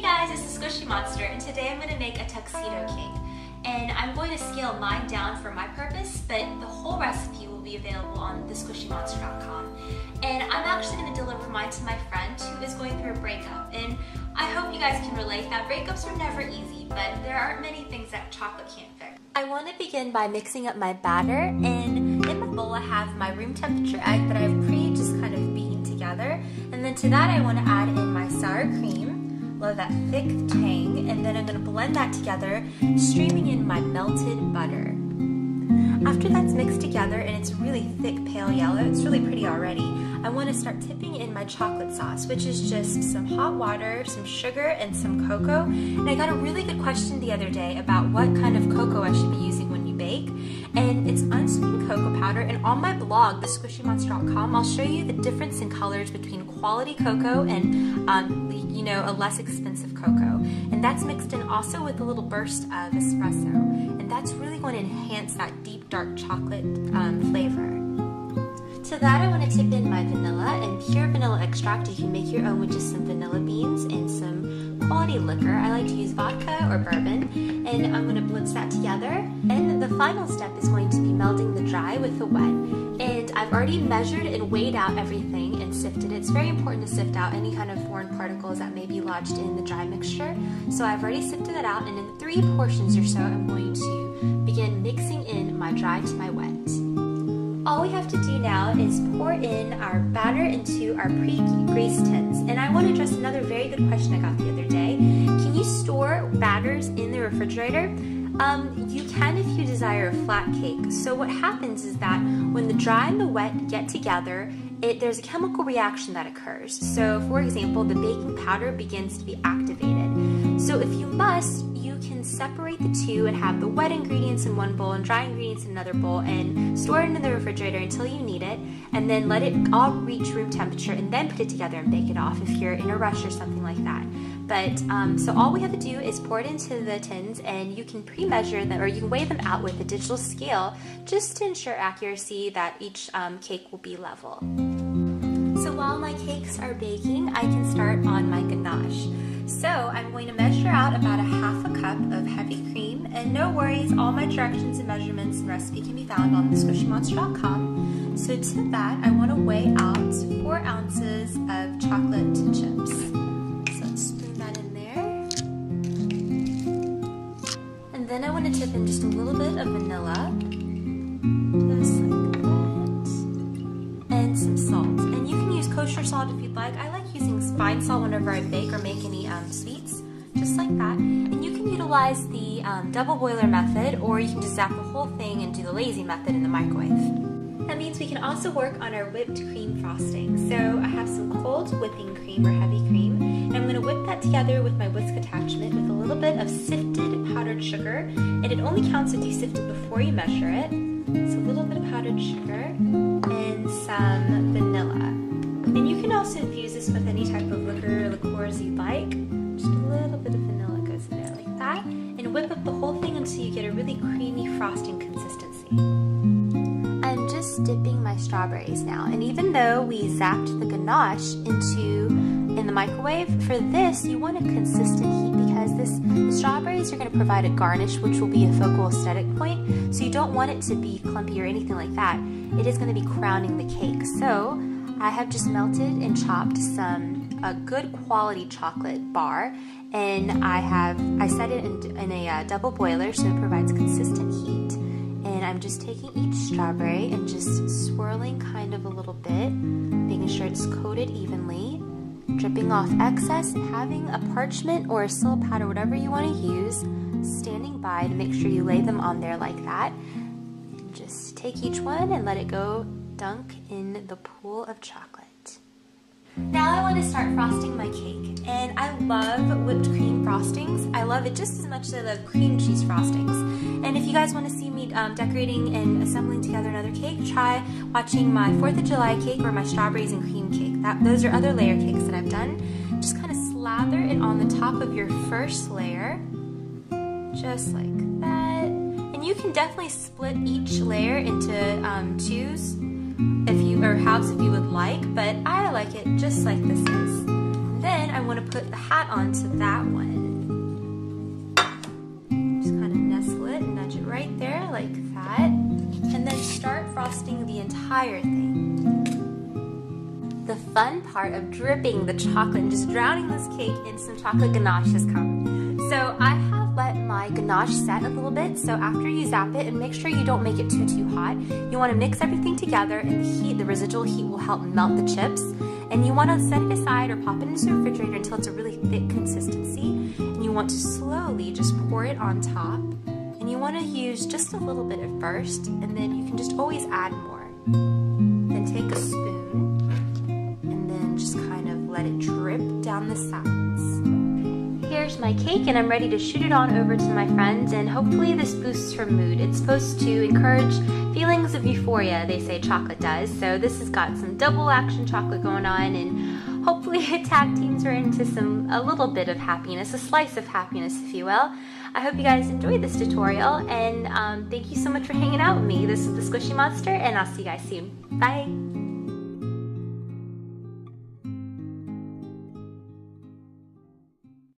guys, it's the Squishy Monster, and today I'm going to make a tuxedo cake. And I'm going to scale mine down for my purpose, but the whole recipe will be available on thesquishymonster.com. And I'm actually going to deliver mine to my friend who is going through a breakup. And I hope you guys can relate that breakups are never easy, but there aren't many things that chocolate can't fix. I want to begin by mixing up my batter, and in my bowl I have my room temperature egg that I've just kind of beaten together. And then to that I want to add in my sour cream. Love that thick tang, and then I'm going to blend that together, streaming in my melted butter. After that's mixed together and it's really thick pale yellow, it's really pretty already, I want to start tipping in my chocolate sauce, which is just some hot water, some sugar, and some cocoa. And I got a really good question the other day about what kind of cocoa I should be using when you bake, and it's unsweetened cocoa powder. And on my blog, thesquishymonster.com, I'll show you the difference in colors between quality cocoa and a less expensive cocoa. And that's mixed in also with a little burst of espresso, and that's really going to enhance that deep dark chocolate flavor. To that I want to tip in my vanilla, and pure vanilla extract you can make your own with just some vanilla beans and some quality liquor. I like to use vodka or bourbon, and I'm going to blitz that together. And the final step is going to be melding the dry with the wet. And I've already measured and weighed out everything and sifted it. It's very important to sift out any kind of foreign particles that may be lodged in the dry mixture. So I've already sifted that out, and in 3 portions or so I'm going to begin mixing in my dry to my wet. All we have to do now is pour in our batter into our pre-greased tins. And I want to address another very good question I got the other day. Can you store batters in the refrigerator? You can if you desire a flat cake. So what happens is that when the dry and the wet get together, there's a chemical reaction that occurs. So for example, the baking powder begins to be activated. So if you must, you can separate the two and have the wet ingredients in one bowl and dry ingredients in another bowl, and store it in the refrigerator until you need it, and then let it all reach room temperature, and then put it together and bake it off if you're in a rush or something like that. But so all we have to do is pour it into the tins, and you can pre-measure them, or you can weigh them out with a digital scale just to ensure accuracy that each cake will be level. So while my cakes are baking, I can start on my ganache. So I'm going to measure out about a half a cup of heavy cream, and no worries, all my directions and measurements and recipe can be found on thesquishymonster.com. So to that, I want to weigh out 4 ounces of chocolate chips. So let's spoon that in there. And then I want to tip in just a little bit of vanilla, just like that, and some salt. And you can use kosher salt if you'd like. I like using fine salt whenever I bake or make any sweets, just like that. And you can utilize the double boiler method, or you can just zap the whole thing and do the lazy method in the microwave. That means we can also work on our whipped cream frosting. So I have some cold whipping cream or heavy cream, and I'm going to whip that together with my whisk attachment with a little bit of sifted powdered sugar, and it only counts if you sift it before you measure it. So a little bit of powdered sugar and some vanilla. And you can also infuse this with any type of liquor or liqueurs you like. Just a little bit of vanilla goes in there like that. And whip up the whole thing until you get a really creamy frosting consistency. I'm just dipping my strawberries now. And even though we zapped the ganache in the microwave, for this you want a consistent heat, because the strawberries are going to provide a garnish which will be a focal aesthetic point. So you don't want it to be clumpy or anything like that. It is going to be crowning the cake. So I have just melted and chopped a good quality chocolate bar, and I set it in a double boiler so it provides consistent heat. And I'm just taking each strawberry and just swirling kind of a little bit, making sure it's coated evenly, dripping off excess, and having a parchment or a silk pad or whatever you want to use standing by to make sure you lay them on there like that. And just take each one and let it go dunk in the pool of chocolate. Now I want to start frosting my cake, and I love whipped cream frostings. I love it just as much as I love cream cheese frostings. And if you guys want to see me decorating and assembling together another cake, try watching my 4th of July cake or my strawberries and cream cake. Those are other layer cakes that I've done. Just kind of slather it on the top of your first layer, just like that. And you can definitely split each layer into twos, or halves if you would like, but I like it just like this is. then I want to put the hat onto that one. Just kind of nestle it, nudge it right there like that, and then start frosting the entire thing. The fun part of dripping the chocolate and just drowning this cake in some chocolate ganache has come. So I have let my ganache set a little bit, so after you zap it, and make sure you don't make it too hot, you want to mix everything together, and the residual heat will help melt the chips. And you want to set it aside or pop it into the refrigerator until it's a really thick consistency. And you want to slowly just pour it on top. And you want to use just a little bit at first, and then you can just always add more. Then take a spoon and then just kind of let it drip down the sides. Here's my cake, and I'm ready to shoot it on over to my friends, and hopefully this boosts her mood. It's supposed to encourage feelings of euphoria, they say chocolate does. So this has got some double action chocolate going on, and hopefully it tag teams her into a little bit of happiness, a slice of happiness, if you will. I hope you guys enjoyed this tutorial, and thank you so much for hanging out with me. This is the Squishy Monster, and I'll see you guys soon. Bye!